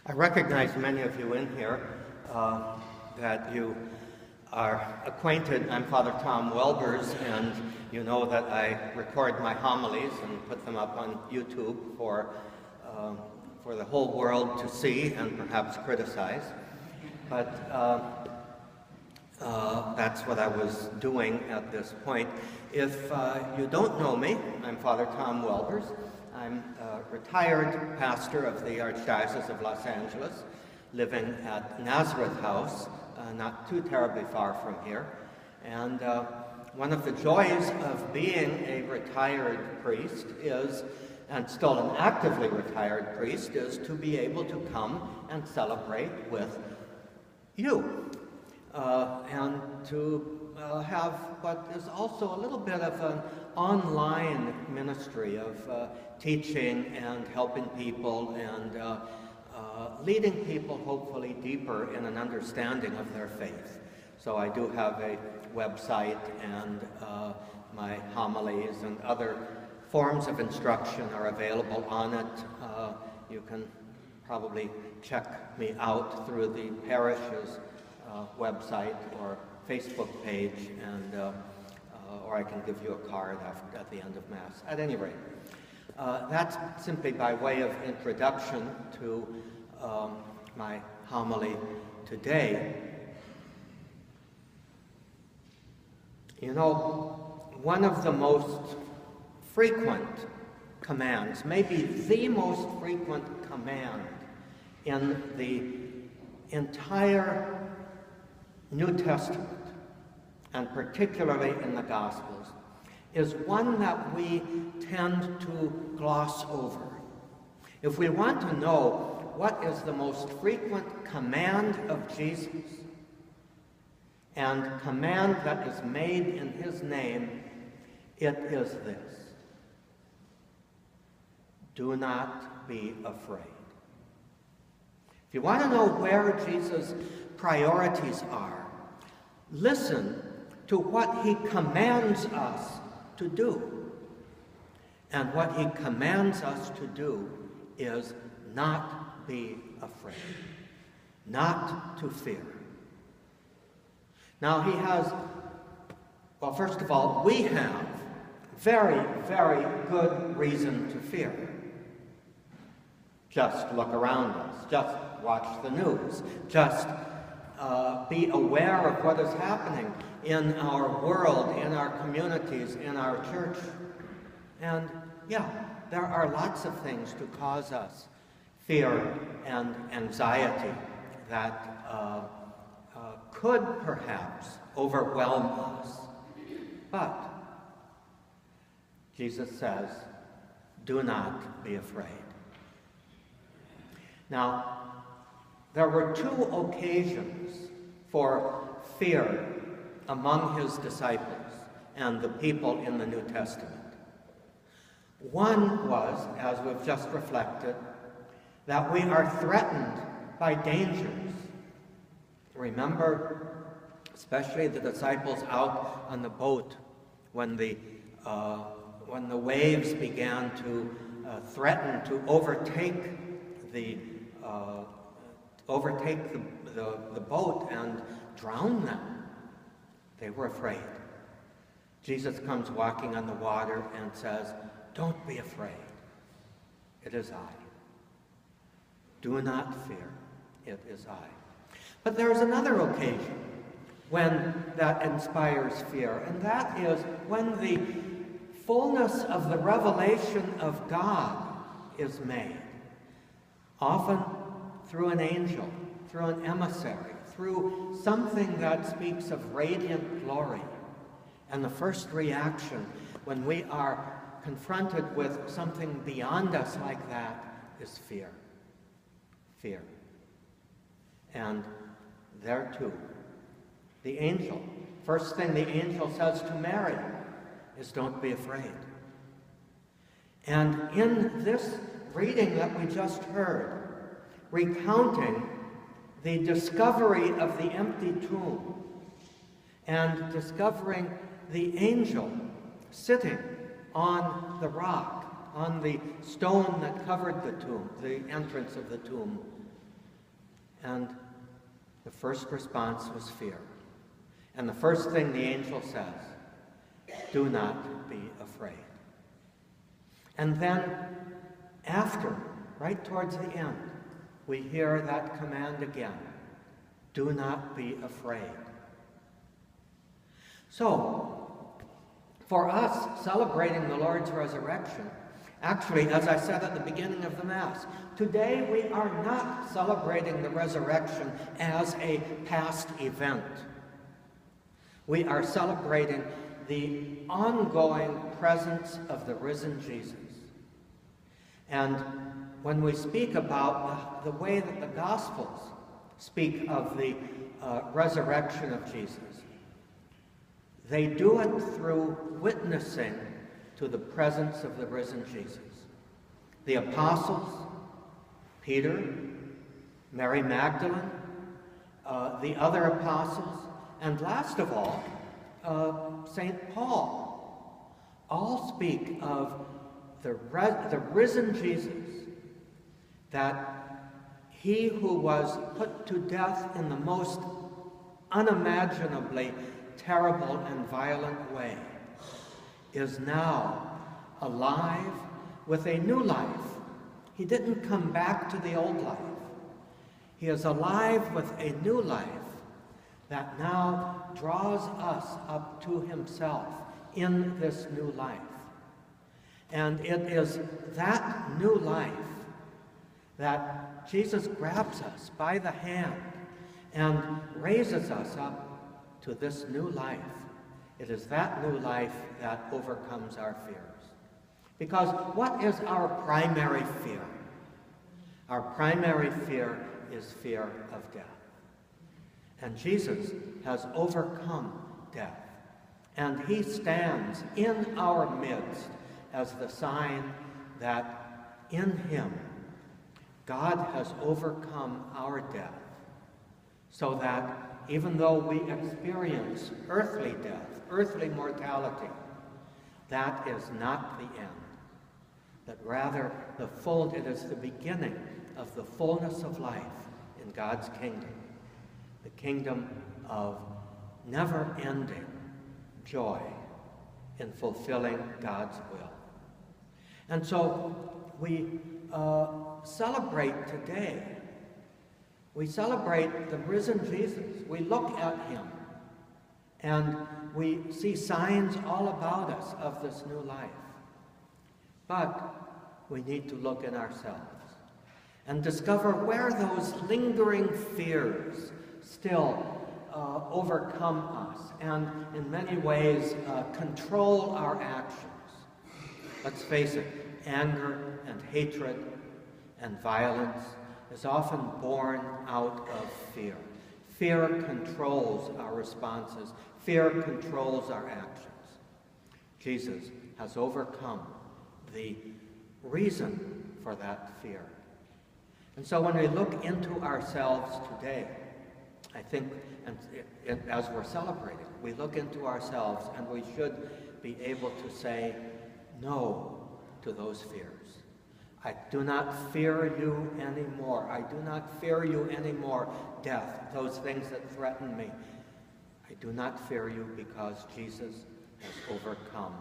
I recognize many of you in here that you are acquainted. I'm Father Tom Welbers, and you know that I record my homilies and put them up on YouTube for the whole world to see and perhaps criticize. But that's what I was doing at this point. If you don't know me, I'm Father Tom Welbers. I'm a retired pastor of the Archdiocese of Los Angeles, living at Nazareth House, not too terribly far from here. And one of the joys of being a retired priest is, and still an actively retired priest, is to be able to come and celebrate with you. And to have what is also a little bit of an online ministry of teaching and helping people and leading people hopefully deeper in an understanding of their faith. So I do have a website, and my homilies and other forms of instruction are available on it. You can probably check me out through the parish's website or Facebook page, and or I can give you a card at the end of Mass. At any rate, that's simply by way of introduction to my homily today. You know, one of the most frequent commands, maybe the most frequent command in the entire New Testament, and particularly in the Gospels, is one that we tend to gloss over. If we want to know what is the most frequent command of Jesus, and command that is made in his name, it is this: do not be afraid. If you want to know where Jesus' priorities are, listen to what he commands us to do. And what he commands us to do is not be afraid, not to fear. Now he has, well, first of all, we have very, very good reason to fear. Just look around us. Just watch the news. Just be aware of what is happening in our world, in our communities, in our church. And yeah, there are lots of things to cause us fear and anxiety that could perhaps overwhelm us. But Jesus says, do not be afraid. Now, there were two occasions for fear among his disciples and the people in the New Testament. One was, as we've just reflected, that we are threatened by dangers. Remember, especially the disciples out on the boat when the waves began to threaten to overtake the boat and drown them. They were afraid. Jesus comes walking on the water and says, don't be afraid. It is I. Do not fear. It is I. But there is another occasion when that inspires fear, and that is when the fullness of the revelation of God is made. Often through an angel, through an emissary, through something that speaks of radiant glory. And the first reaction when we are confronted with something beyond us like that is fear. Fear. And there too, the angel, first thing the angel says to Mary is, don't be afraid. And in this reading that we just heard, recounting the discovery of the empty tomb and discovering the angel sitting on the rock, on the stone that covered the tomb, the entrance of the tomb, And the first response was fear. And the first thing the angel says, do not be afraid. And then after, right towards the end, we hear that command again, do not be afraid. So, for us, celebrating the Lord's resurrection, actually, as I said at the beginning of the Mass, today we are not celebrating the resurrection as a past event. We are celebrating the ongoing presence of the risen Jesus. And when we speak about the way that the Gospels speak of the resurrection of Jesus, they do it through witnessing to the presence of the risen Jesus. The apostles, Peter, Mary Magdalene, the other apostles, and last of all, St. Paul, all speak of the risen Jesus, that he who was put to death in the most unimaginably terrible and violent way is now alive with a new life. He didn't come back to the old life. He is alive with a new life that now draws us up to himself in this new life. And it is that new life that Jesus grabs us by the hand and raises us up to this new life. It is that new life that overcomes our fears. Because what is our primary fear? Our primary fear is fear of death. And Jesus has overcome death. And he stands in our midst as the sign that in him God has overcome our death, so that even though we experience earthly death, earthly mortality, that is not the end. That rather it is the beginning of the fullness of life in God's kingdom, the kingdom of never-ending joy in fulfilling God's will. And so we celebrate today. We celebrate the risen Jesus. We look at him and we see signs all about us of this new life. But we need to look in ourselves and discover where those lingering fears still overcome us and in many ways control our actions. Let's face it, anger and hatred and violence is often born out of fear. Fear controls our responses. Fear controls our actions. Jesus has overcome the reason for that fear. And so when we look into ourselves today, I think, and as we're celebrating, we look into ourselves and we should be able to say no to those fears. I do not fear you anymore. I do not fear you anymore, death, those things that threaten me. I do not fear you because Jesus has overcome